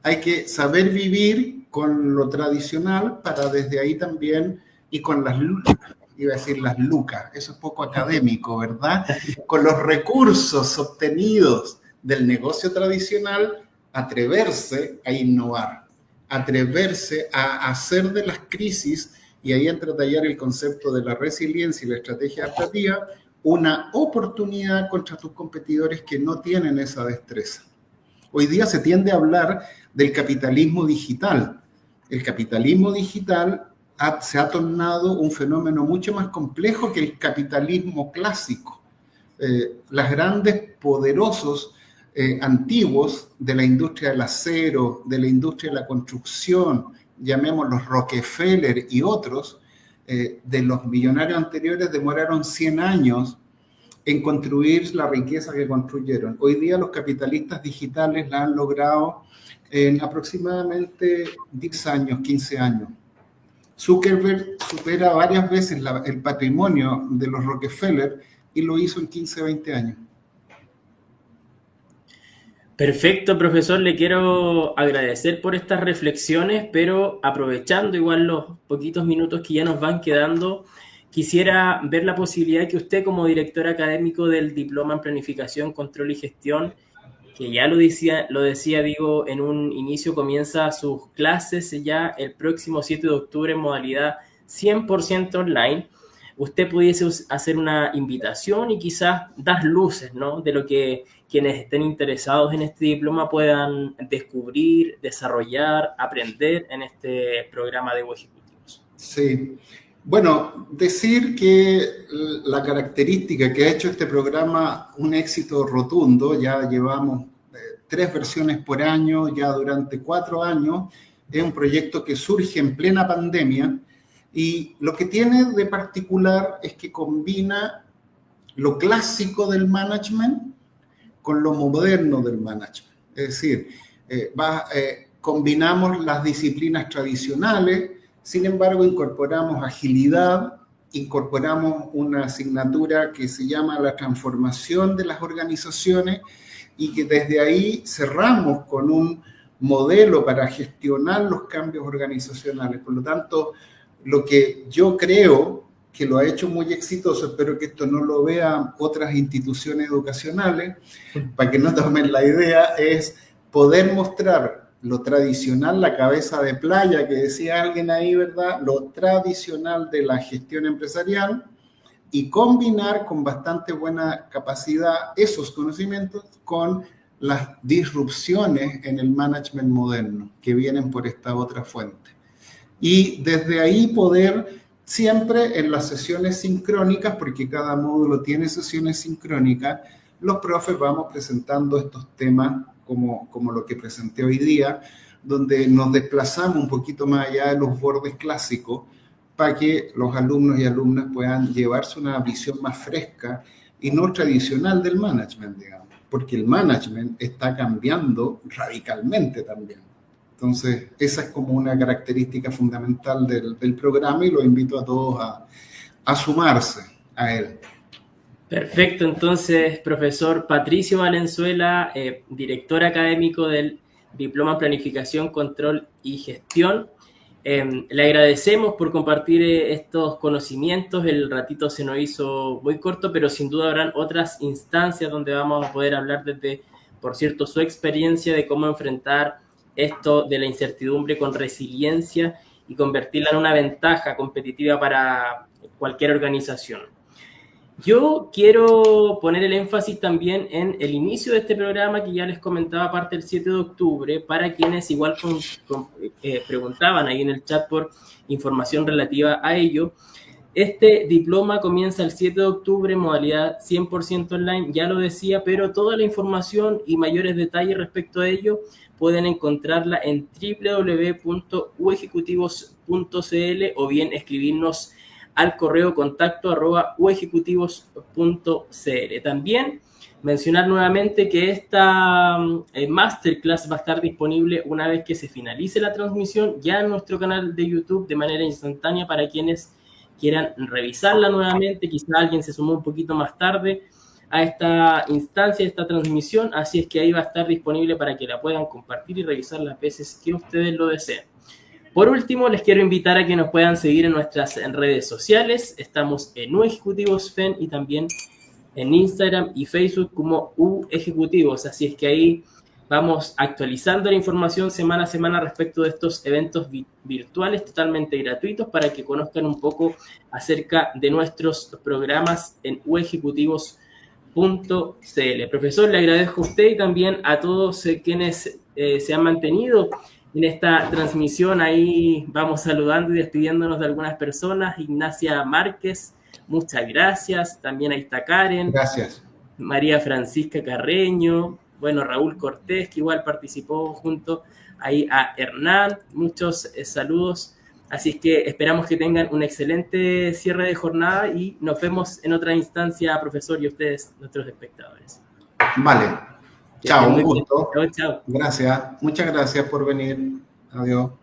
Hay que saber vivir con lo tradicional para desde ahí también, y con las lucas, iba a decir las lucas, eso es poco académico, ¿verdad? Con los recursos obtenidos del negocio tradicional, atreverse a innovar, atreverse a hacer de las crisis, y ahí entra a tallar el concepto de la resiliencia y la estrategia adaptativa, una oportunidad contra tus competidores que no tienen esa destreza. Hoy día se tiende a hablar del capitalismo digital. El capitalismo digital se ha tornado un fenómeno mucho más complejo que el capitalismo clásico. Las grandes poderosos antiguos de la industria del acero, de la industria de la construcción, llamémoslos Rockefeller y otros, de los millonarios anteriores demoraron 100 años en construir la riqueza que construyeron. Hoy día los capitalistas digitales la han logrado en aproximadamente 10 años, 15 años. Zuckerberg supera varias veces el patrimonio de los Rockefeller y lo hizo en 15, 20 años. Perfecto, profesor. Le quiero agradecer por estas reflexiones, pero aprovechando igual los poquitos minutos que ya nos van quedando, quisiera ver la posibilidad de que usted, como director académico del Diploma en Planificación, Control y Gestión, que ya lo decía, digo, en un inicio, comienza sus clases ya el próximo 7 de octubre en modalidad 100% online, usted pudiese hacer una invitación y quizás dar luces, ¿no?, de lo que quienes estén interesados en este diploma puedan descubrir, desarrollar, aprender en este programa de ejecutivos. Sí. Bueno, decir que la característica que ha hecho este programa un éxito rotundo, ya llevamos 3 versiones por año, ya durante 4 años, es un proyecto que surge en plena pandemia, y lo que tiene de particular es que combina lo clásico del management con lo moderno del management. Es decir, combinamos las disciplinas tradicionales, sin embargo incorporamos agilidad, incorporamos una asignatura que se llama la transformación de las organizaciones, y que desde ahí cerramos con un modelo para gestionar los cambios organizacionales. Por lo tanto, lo que yo creo que lo ha hecho muy exitoso, espero que esto no lo vean otras instituciones educacionales, para que no tomen la idea, es poder mostrar lo tradicional, la cabeza de playa que decía alguien ahí, ¿verdad? Lo tradicional de la gestión empresarial, y combinar con bastante buena capacidad esos conocimientos con las disrupciones en el management moderno que vienen por esta otra fuente. Y desde ahí poder siempre en las sesiones sincrónicas, porque cada módulo tiene sesiones sincrónicas, los profes vamos presentando estos temas como lo que presenté hoy día, donde nos desplazamos un poquito más allá de los bordes clásicos para que los alumnos y alumnas puedan llevarse una visión más fresca y no tradicional del management, digamos, porque el management está cambiando radicalmente también. Entonces, esa es como una característica fundamental del programa, y los invito a todos a sumarse a él. Perfecto, entonces, profesor Patricio Valenzuela, director académico del Diploma en Planificación, Control y Gestión. Le agradecemos por compartir estos conocimientos. El ratito se nos hizo muy corto, pero sin duda habrán otras instancias donde vamos a poder hablar desde, por cierto, su experiencia de cómo enfrentar esto de la incertidumbre con resiliencia y convertirla en una ventaja competitiva para cualquier organización. Yo quiero poner el énfasis también en el inicio de este programa que ya les comentaba, parte del 7 de octubre, para quienes igual preguntaban ahí en el chat por información relativa a ello. Este diploma comienza el 7 de octubre, modalidad 100% online, ya lo decía, pero toda la información y mayores detalles respecto a ello pueden encontrarla en www.uejecutivos.cl o bien escribirnos al correo contacto@uejecutivos.cl. También mencionar nuevamente que esta masterclass va a estar disponible una vez que se finalice la transmisión ya en nuestro canal de YouTube de manera instantánea para quienes quieran revisarla nuevamente. Quizá alguien se sumó un poquito más tarde a esta instancia, a esta transmisión, así es que ahí va a estar disponible para que la puedan compartir y revisar las veces que ustedes lo deseen. Por último, les quiero invitar a que nos puedan seguir en nuestras redes sociales. Estamos en UEjecutivosFen y también en Instagram y Facebook como UEjecutivos, así es que ahí vamos actualizando la información semana a semana respecto de estos eventos virtuales totalmente gratuitos para que conozcan un poco acerca de nuestros programas en uejecutivos.cl. Profesor, le agradezco a usted y también a todos quienes se han mantenido en esta transmisión. Ahí vamos saludando y despidiéndonos de algunas personas. Ignacia Márquez, muchas gracias. También ahí está Karen. Gracias. María Francisca Carreño. Bueno, Raúl Cortés, que igual participó junto ahí a Hernán. Muchos saludos. Así es que esperamos que tengan un excelente cierre de jornada y nos vemos en otra instancia, profesor, y ustedes, nuestros espectadores. Vale. Chao, un gusto. Chao, chao. Gracias. Muchas gracias por venir. Adiós.